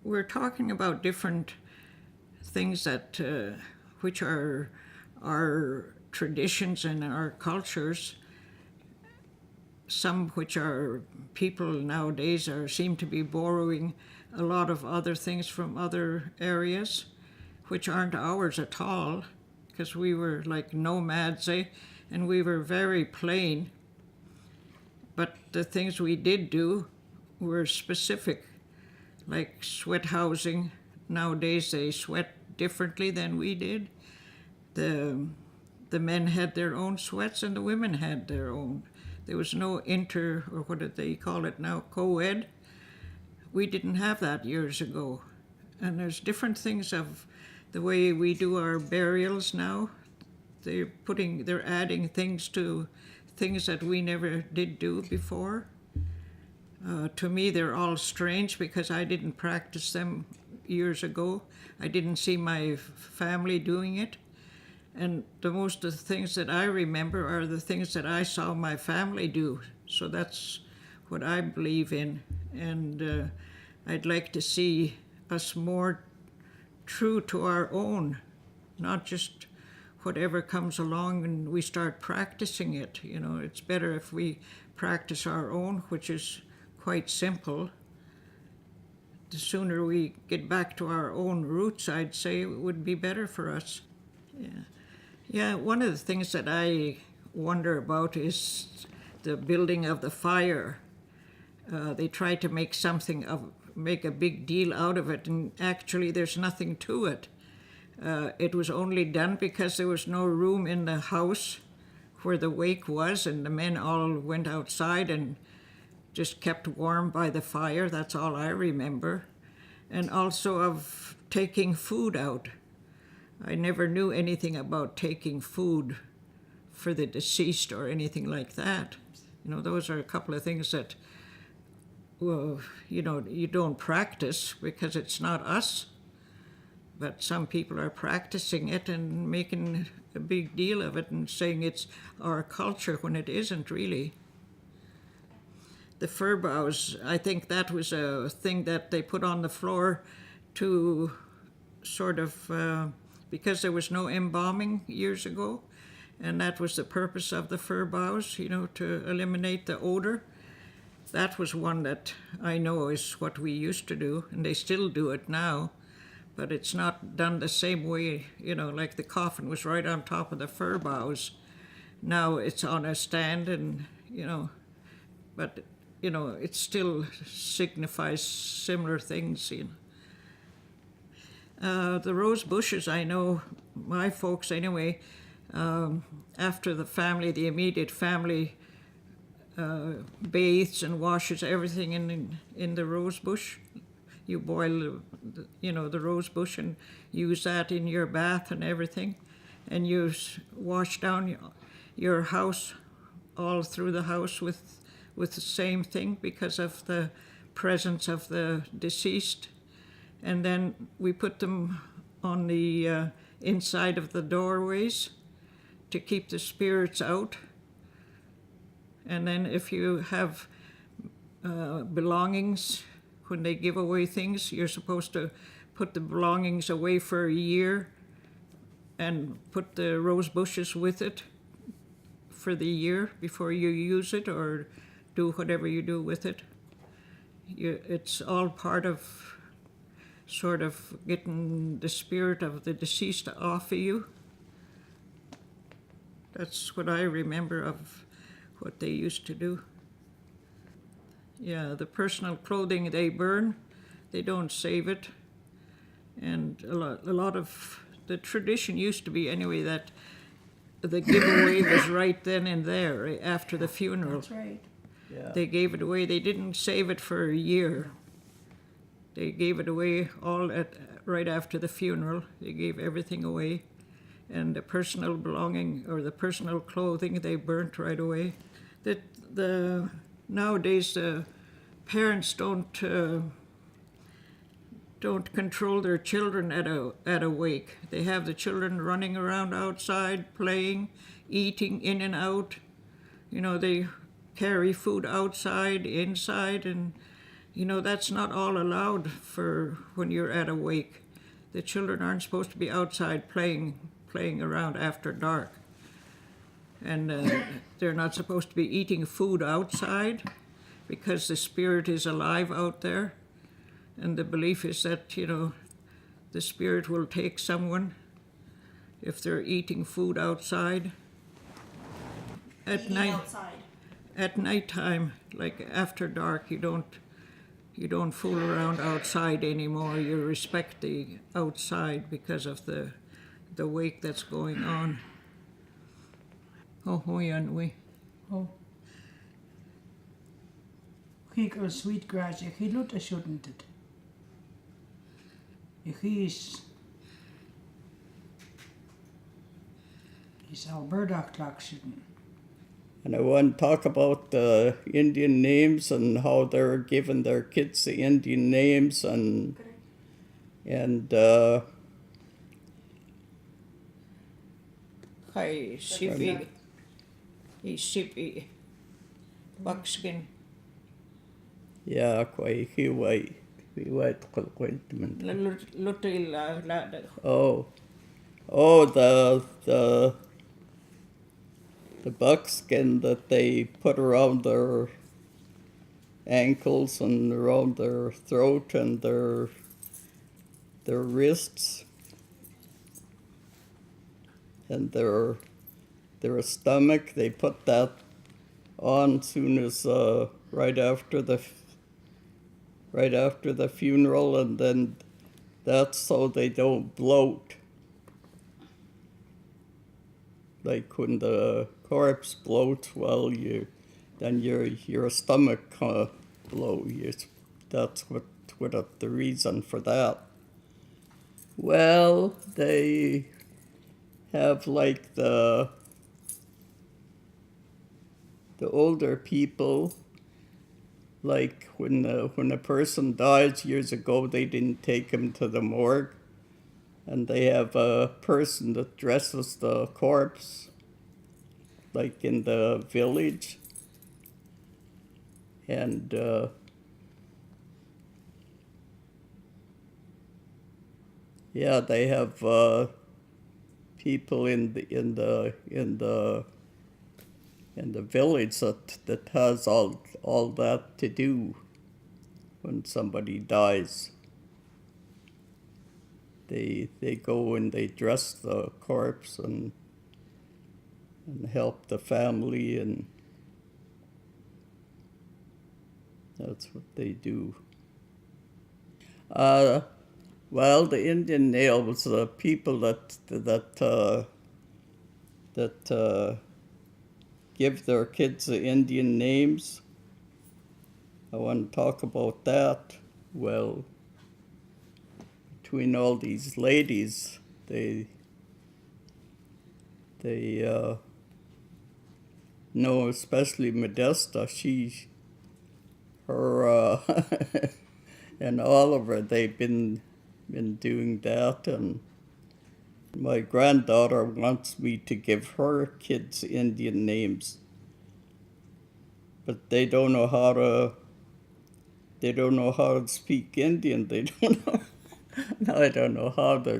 we're talking about different things that which are our traditions and our cultures. Some which are people nowadays seem to be borrowing a lot of other things from other areas, which aren't ours at all, because we were like nomads, and we were very plain. But the things we did do were specific, like sweat housing. Nowadays they sweat differently than we did. The men had their own sweats and the women had their own. There was no or what did they call it now, co-ed. We didn't have that years ago. And there's different things of the way we do our burials now. They're adding things to things that we never did do before. To me, they're all strange because I didn't practice them years ago. I didn't see my family doing it. And the most of the things that I remember are the things that I saw my family do. So that's what I believe in. And I'd like to see us more true to our own, not just whatever comes along and we start practicing it. You know, it's better if we practice our own, which is quite simple. The sooner we get back to our own roots, I'd say it would be better for us. Yeah, one of the things that I wonder about is the building of the fire. They try to make a big deal out of it, and actually there's nothing to it. It was only done because there was no room in the house where the wake was, and the men all went outside and just kept warm by the fire. That's all I remember. And also of taking food out. I never knew anything about taking food for the deceased or anything like that. You know, those are a couple of things that, well, you know, you don't practice because it's not us. But some people are practicing it and making a big deal of it and saying it's our culture when it isn't really. The fir boughs, I think that was a thing that they put on the floor to sort of, because there was no embalming years ago, and that was the purpose of the fir boughs, you know, to eliminate the odor. That was one that I know is what we used to do, and they still do it now, but it's not done the same way, you know, like the coffin was right on top of the fir boughs. Now it's on a stand and, you know, but, you know, it still signifies similar things, you know. The rose bushes, I know my folks anyway, after the immediate family bathes and washes everything in the rose bush. You boil, the rose bush and use that in your bath and everything. And you wash down your house, all through the house with the same thing because of the presence of the deceased. And then we put them on the inside of the doorways to keep the spirits out. And then if you have belongings, when they give away things, you're supposed to put the belongings away for a year and put the rose bushes with it for the year before you use it or do whatever you do with it. It's all part of sort of getting the spirit of the deceased off of you. That's what I remember of what they used to do. Yeah, the personal clothing they burn, they don't save it. And a lot of the tradition used to be anyway that the giveaway was right then and there after the funeral. That's right. Yeah. They gave it away. They didn't save it for a year. They gave it away all right after the funeral. They gave everything away. And the personal belonging or the personal clothing they burnt right away. Nowadays the parents don't control their children at a wake. They have the children running around outside, playing, eating in and out. You know, they carry food outside, inside, and You know, that's not all allowed for when you're at a wake. The children aren't supposed to be outside playing around after dark. And they're not supposed to be eating food outside because the spirit is alive out there. And the belief is that, you know, the spirit will take someone if they're eating food outside. At nighttime, like after dark, you don't fool around outside anymore. You respect the outside because of the wake that's going on. Oh, yan we. Oh. Kijk als sweetgrass, je doet het shouldn't it. Is Alberta clock shouldn't. And I want to talk about the Indian names and how they're giving their kids the Indian names and Hi, Sippy. He's Sippy. Buckskin. yeah, quite hiwai quite. The buckskin that they put around their ankles and around their throat and their wrists and their stomach. They put that on soon as right after the funeral, and then that's so they don't bloat. Like when the corpse bloats, well, then your stomach blow. That's what the reason for that. Well, they have like the older people, like when a person dies years ago, they didn't take him to the morgue, and they have a person that dresses the corpse, like in the village, and yeah, they have people in the village that has all that to do when somebody dies. They go and they dress the corpse and help the family, and that's what they do. Well, the Indian nails, the people that give their kids the Indian names. I want to talk about that. Well, between all these ladies, they know, especially Modesta, her and Oliver, they've been doing that, and my granddaughter wants me to give her kids Indian names, but they don't know how to speak Indian. They don't know. I don't know how they're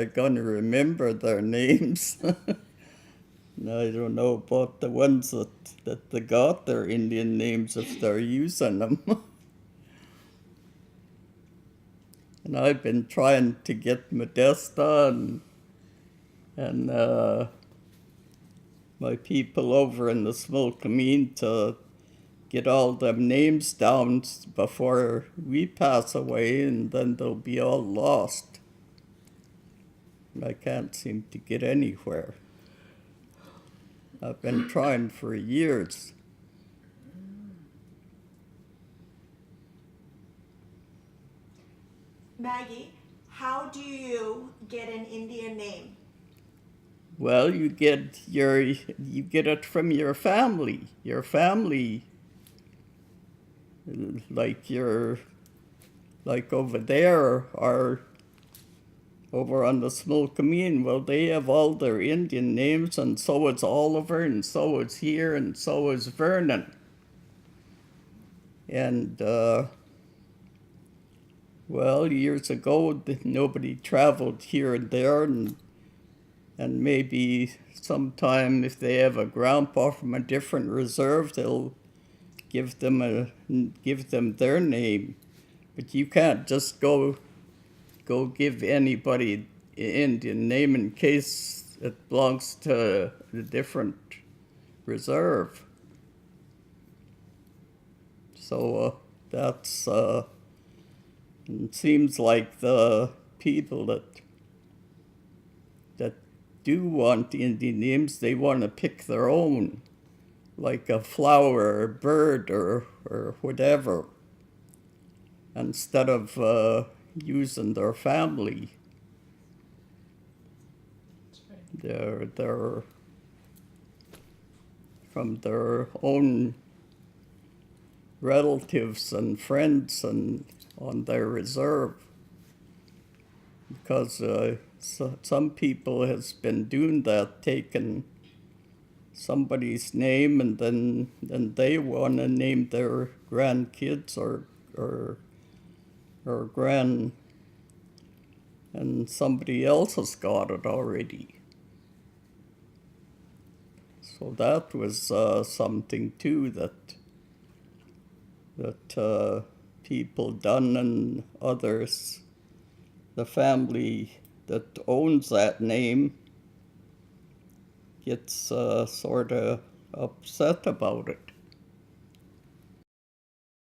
gonna remember their names. I don't know about the ones that they got their Indian names, if they're using them. And I've been trying to get Modesta and my people over in the Smilkameen to get all them names down before we pass away, and then they'll be all lost. I can't seem to get anywhere. I've been trying for years. Maggie, how do you get an Indian name? Well, you get it from your family. Your family, like over there, or over on the Smilkameen, well, they have all their Indian names, and so is Oliver, and so is here, and so is Vernon. And well, years ago, nobody traveled here and there, and maybe sometime if they have a grandpa from a different reserve, they'll give them their name. But you can't just go give anybody an Indian name in case it belongs to a different reserve. So that's it seems like the people that do want Indian names, they want to pick their own, like a flower or bird or whatever, instead of using their family. They're from their own relatives and friends and on their reserve, because some people has been doing that, taking somebody's name and then they want to name their grandkids or grand, and somebody else has got it already. So that was something too that people done, and others, the family that owns that name gets sort of upset about it.